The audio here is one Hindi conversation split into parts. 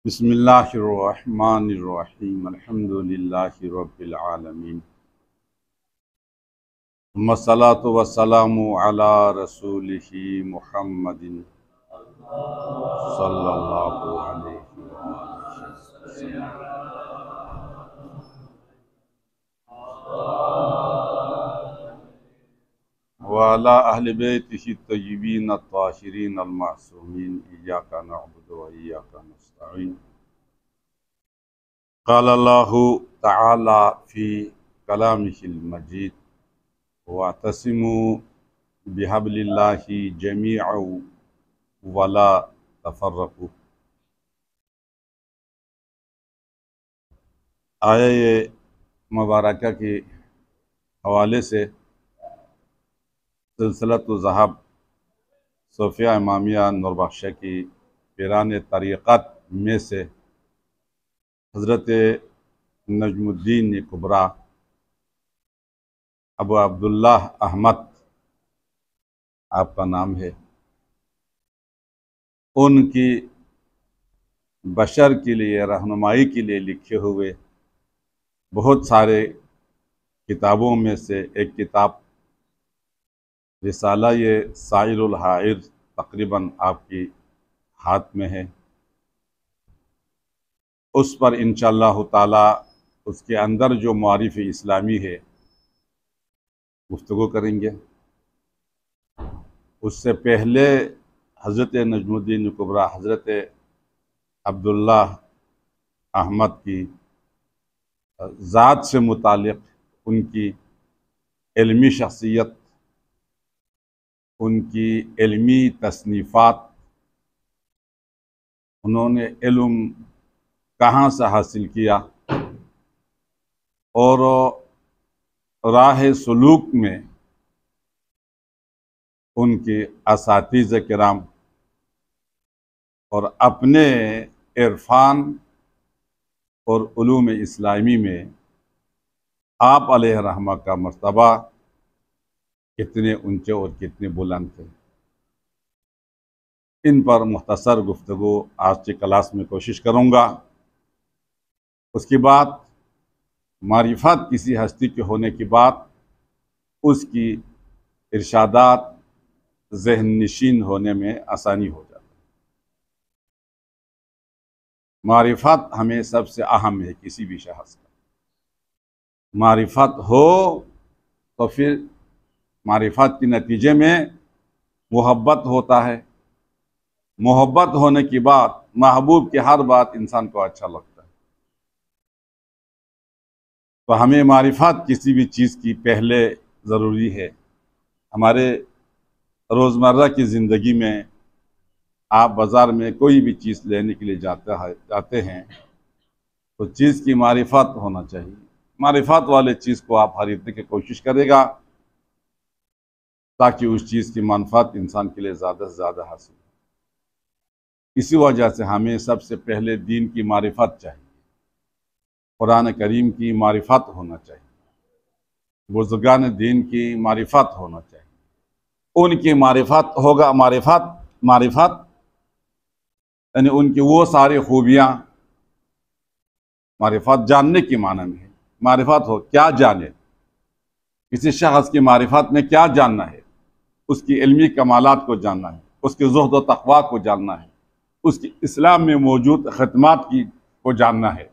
बिस्मिल्लाहिर्रहमानिर्रहीम अल्हम्दुलिल्लाहि रब्बिल आलमीन वस्सलातु वस्सलामु अला रसूलिही मुहम्मदिन सल्लल्लाहु अलैहि वसल्लम व अला अहलि बैतिही तय्यिबीन अत्ताहिरीन अल-मासूमीन इय्याका नअबुदु व इय्याका नस्तईन क़ाल अल्लाहु तआला फ़ी कलामिहिल मजीद वअतसिमू बिहब्लिल्लाहि जमीअन वला तफर्रकू। आया मुबारक के हवाले से सिलसिलतु ज़हब सोफिया इमामिया नूरबख्श की पीरान तरीक़त में से हज़रत नजमुद्दीन कुबरा अबू अब्दुल्लाह अहमद आपका नाम है, उनकी बशर के लिए रहनुमाई के लिए लिखे हुए बहुत सारे किताबों में से एक किताब रिसाला ये साइरुल हाइर तकरीबन आपकी हाथ में है। उस पर इंशाअल्लाह ताला उसके अंदर जो मारिफ इस्लामी है गुफ्तगू करेंगे। उससे पहले हज़रत नजमुद्दीन कुबरा हज़रत अब्दुल्लाह अहमद की ज़ात से मुतालिक उनकी इल्मी शख्सियत, उनकी इल्मी तसनीफ़ात, उन्होंने इल्म कहाँ से हासिल किया और राह सलूक में उनके असातिज़ किराम और अपने इरफान और उलूम इस्लामी में आप अलैहिर्रहमा का मर्तबा कितने ऊंचे और कितने बुलंद थे, इन पर मुख्तसर गुफ्तगू आज की क्लास में कोशिश करूँगा। उसके बाद मारिफत किसी हस्ती के होने के बाद उसकी इरशादात ज़हन नशीन होने में आसानी हो जाती है। मारिफत हमें सबसे अहम है। किसी भी शख्स का मारिफत हो तो फिर मारिफत के नतीजे में मोहब्बत होता है। मोहब्बत होने के बाद महबूब की हर बात इंसान को अच्छा लगता है। तो हमें मारिफत किसी भी चीज़ की पहले ज़रूरी है। हमारे रोज़मर्रा की ज़िंदगी में आप बाज़ार में कोई भी चीज़ लेने के लिए जाते हैं तो चीज़ की मारिफत होना चाहिए। मारिफत वाले चीज़ को आप खरीदने की कोशिश करेगा ताकि उस चीज़ की मनफात इंसान के लिए ज़्यादा से ज़्यादा हासिल हो। इसी वजह से हमें सबसे पहले दीन की मारिफत चाहिए, कुरान करीम की मारिफत होना चाहिए, बुज़ुर्गान दीन की मारिफत होना चाहिए। उनकी मारिफत होगा। मारिफत यानी उनकी वो सारी खूबियाँ, मारिफत जानने की माना में है। मारिफत हो क्या जाने, किसी शख्स की मारिफत में क्या जानना है, उसकी इल्मी कमालात को जानना है, उसके ज़ुहद व तक़वा को जानना है, उसकी इस्लाम में मौजूद खिदमत को जानना है,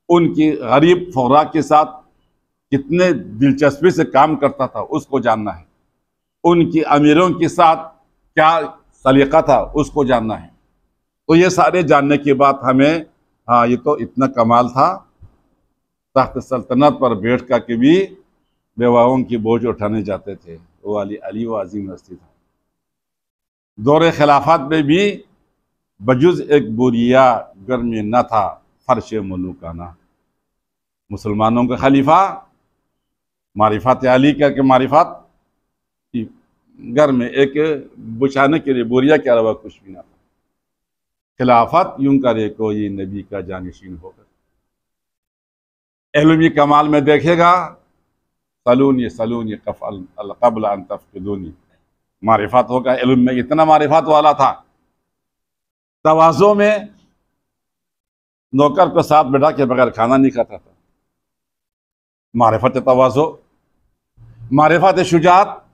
उनकी गरीब फ़ुक़रा के साथ कितने दिलचस्पी से काम करता था उसको जानना है, उनकी अमीरों के साथ क्या सलीक़ा था उसको जानना है। तो ये सारे जानने के बाद हमें हाँ, ये तो इतना कमाल था, तख्त सल्तनत पर बैठ कर के भी बेवाओं की बोझ उठाने जाते थे। वो अली व अजीम हस्ती था। दौरे खिलाफत में भी बजुज़ एक बुरिया घर में न था फर्श मुलूकाना। मुसलमानों का खलीफा मारिफत अली करके मारिफत घर में एक बिछाने के लिए बोरिया के अलावा कुछ भी ना था। खिलाफत यूं करे कोई नबी का जानिशीन होगा। इल्मी कमाल में देखेगा सलूनी कबल अन तफ़क़िदूनी। मारिफत होगा। इल्म में इतना मारिफत वाला था। तवाज़ो में नौकर को साथ बैठा के बगैर खाना नहीं खाता था। मारिफत तवाज़ो, मारिफत शुजात,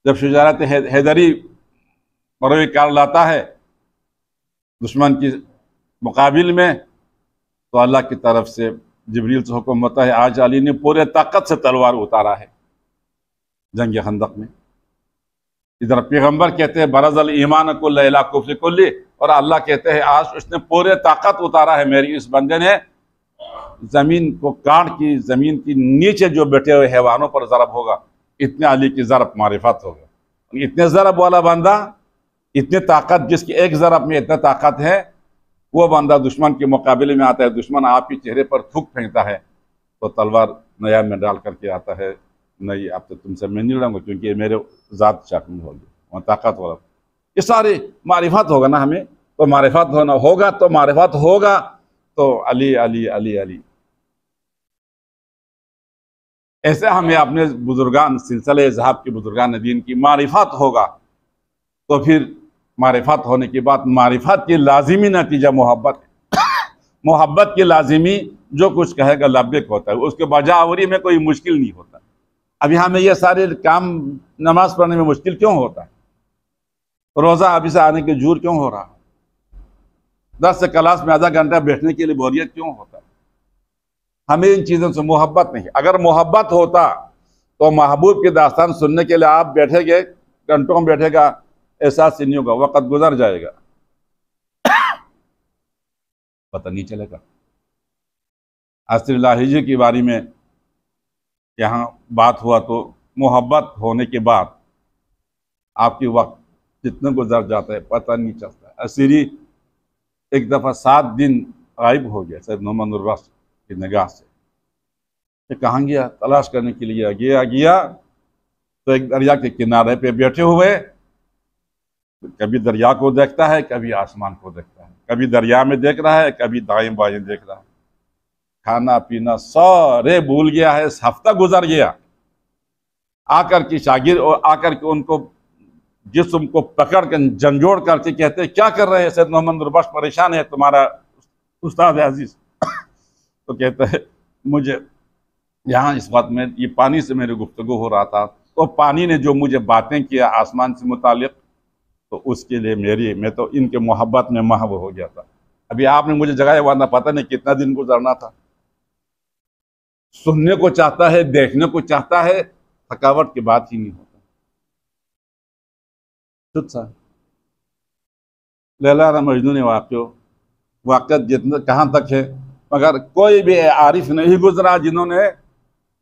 जब शुजात हैदरी मरोई कार लाता है दुश्मन की मुकाबिल में, तो अल्लाह की तरफ से जिब्रील से हुक्म होता है, आज अली ने पूरे ताकत से तलवार उतारा है जंग खंदक में। इधर पैगंबर कहते हैं बरज़ल ईमान कुल्ल इला कुफ्र कुल्ली, और अल्लाह कहते हैं आज उसने पूरे ताकत उतारा है, मेरी इस बंदे ने ज़मीन को काट की ज़मीन की नीचे जो बैठे हुए हैवानों पर ज़रब होगा, इतने अली की ज़रब मारिफत होगा। इतने ज़रब वाला बंदा, इतने ताकत, जिसकी एक ज़रब में इतना ताकत है, वो बंदा दुश्मन के मुकाबले में आता है, दुश्मन आपके चेहरे पर थूक फेंकता है तो तलवार नया में डाल करके आता है, नहीं अब तो तुमसे मैं नहीं लड़ूंगा क्योंकि मेरे ज़ात शामिल होगी, वहाँ ताकत वाला। ये सारे मारिफत होगा ना हमें, तो मारिफत होना होगा, तो मारिफत होगा तो अली अली अली अली। ऐसे हमें अपने बुजुर्गान, सिलसिले ज़हाब के बुजुर्गान दीन की मारिफत होगा, तो फिर मारिफत होने के बाद मारिफत की लाजिमी नतीजा मोहब्बत है। मोहब्बत की लाजिमी जो कुछ कहेगा लब्बैक होता है, उसके बजावरी में कोई मुश्किल नहीं होता। अभी हमें ये सारे काम, नमाज पढ़ने में मुश्किल क्यों होता है, रोज़ा अभी से आने के जूर क्यों हो रहा है, 10 से क्लास में आधा घंटा बैठने के लिए बोरियत क्यों होता है? हमें इन चीज़ों से मोहब्बत नहीं। अगर मोहब्बत होता तो महबूब की दास्तान सुनने के लिए आप बैठेंगे, घंटों में बैठेगा, एहसास ही नहीं होगा, वक़्त गुजर जाएगा, पता नहीं चलेगा। अस्र हिज्र की बारी में यहाँ बात हुआ तो मोहब्बत होने के बाद आपकी वक्त कितने गुजर जाता है पता नहीं चलता। असीरी एक दफ़ा 7 दिन गायब हो गया सैयद मोहम्मद नूरबख्श की निगाह से। ये कहाँ गया, तलाश करने के लिए गया तो एक दरिया के किनारे पे बैठे हुए, कभी दरिया को देखता है, कभी आसमान को देखता है, कभी दरिया में देख रहा है, कभी दाएं बाएं देख रहा है। खाना पीना सारे भूल गया है, हफ्ता गुजर गया। आकर के शागिर और आकर के उनको जिस्म को पकड़ कर झंझोड़ करके कहते हैं, क्या कर रहे हैं सैयद मोहम्मद नूरबख्श, परेशान है तुम्हारा उस्ताद अजीज। तो कहते हैं मुझे यहाँ इस बात में, ये पानी से मेरी गुफ्तगू हो रहा था, तो पानी ने जो मुझे बातें किया आसमान से मुतालिक, तो उसके लिए मैं तो इनके मोहब्बत में महव हो गया था। अभी आपने मुझे जगाया, वरना पता नहीं कितना दिन गुजरना था। सुनने को चाहता है, देखने को चाहता है, थकावट की बात ही नहीं होता। खुद सा लैला और मजनू ने वाक़ जितना कहाँ तक है, मगर कोई भी आरिफ नहीं गुजरा जिन्होंने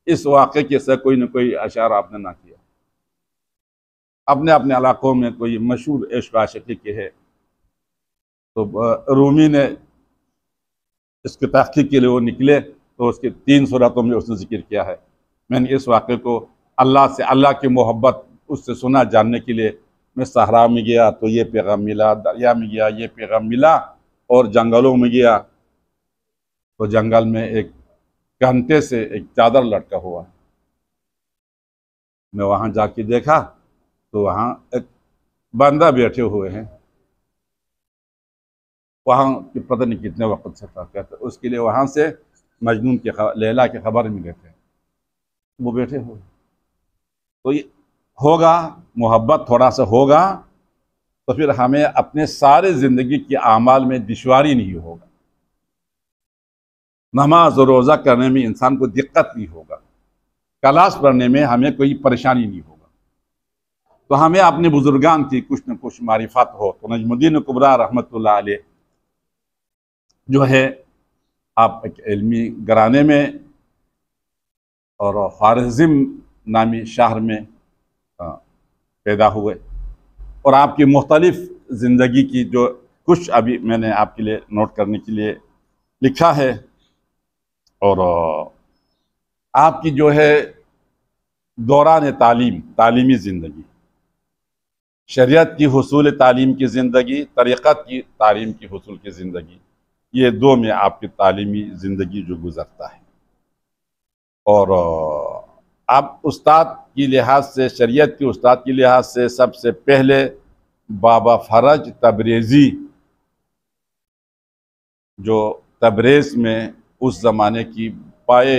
इस वाक़े के से कोई न कोई अशार आपने ना किया। अपने अपने इलाकों में कोई मशहूर इश्क आशिकी के है, तो रूमी ने इसके तहक़ीक़ के लिए वो निकले, तो उसके 3 सूरतों में उसने जिक्र किया है। मैंने इस वाक़े को अल्लाह से, अल्लाह की मोहब्बत उससे सुना जानने के लिए मैं सहरा में गया तो ये पैगाम मिला, दरिया में गया ये पैगाम मिला, और जंगलों में गया तो जंगल में एक घंटे से एक चादर लटका हुआ। मैं वहाँ जाके देखा तो वहाँ एक बंदा बैठे हुए हैं, वहाँ की पता नहीं कितने वक्त से था, कहते उसके लिए वहाँ से मजनून की लैला की खबर मिले थे, वो बैठे हुए। तो ये होगा, मोहब्बत थोड़ा सा होगा तो फिर हमें अपने सारे ज़िंदगी के आमाल में दुश्वारी नहीं होगा। नमाज और रोज़ा करने में इंसान को दिक्कत नहीं होगा, क्लास पढ़ने में हमें कोई परेशानी नहीं होगा। तो हमें अपने बुजुर्गान की कुछ न कुछ मारिफत हो। तो नजमुद्दीन कुबरा रहमतुल्लाह अलैह जो है, आप एक इल्मी घराने में और ख्वारिज़म नामी शहर में पैदा हुए, और आपकी मुख्तलिफ ज़िंदगी की जो कुछ अभी मैंने आपके लिए नोट करने के लिए लिखा है, और आपकी जो है दौरान तालीमी ज़िंदगी, शरीयत की हुसूल तालीम की ज़िंदगी, तरीक़त की तालीम की हुसूल की ज़िंदगी, ये 2 में आपकी तालीमी ज़िंदगी जो गुज़रता है। और आप उस्ताद की लिहाज से, शरीयत के उस्ताद की लिहाज से सबसे पहले बाबा फ़रज तबरेज़ी जो तबरेज़ में उस ज़माने की पाए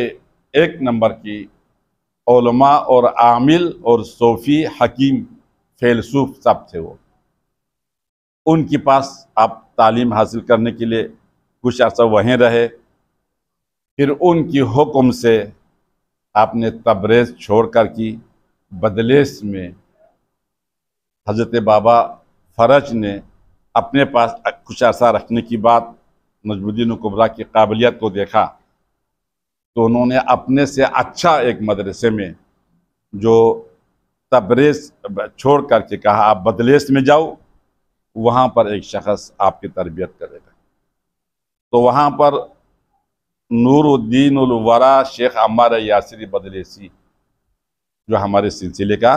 एक नंबर की उलमा और आमिल और सूफ़ी हकीम फ़ैलसूफ़ सब थे वो। उनके पास आप तालीम हासिल करने के लिए कुछ अर्सा वहीं रहे। फिर उनकी हुक्म से आपने तबरेज़ छोड़ कर की बदलेस में हज़रत बाबा फ़रज ने अपने पास कुछ अर्सा रखने की बाद नजमुद्दीन कुबरा की काबिलियत को देखा, तो उन्होंने अपने से अच्छा एक मदरसे में जो तबरेज़ छोड़ कर के कहा आप बदलेस में जाओ, वहाँ पर एक शख्स आपकी तरबियत करेगा। तो वहाँ पर नूरुद्दीन उल वरा शेख अम्मार यासिरी बदलेसी जो हमारे सिलसिले का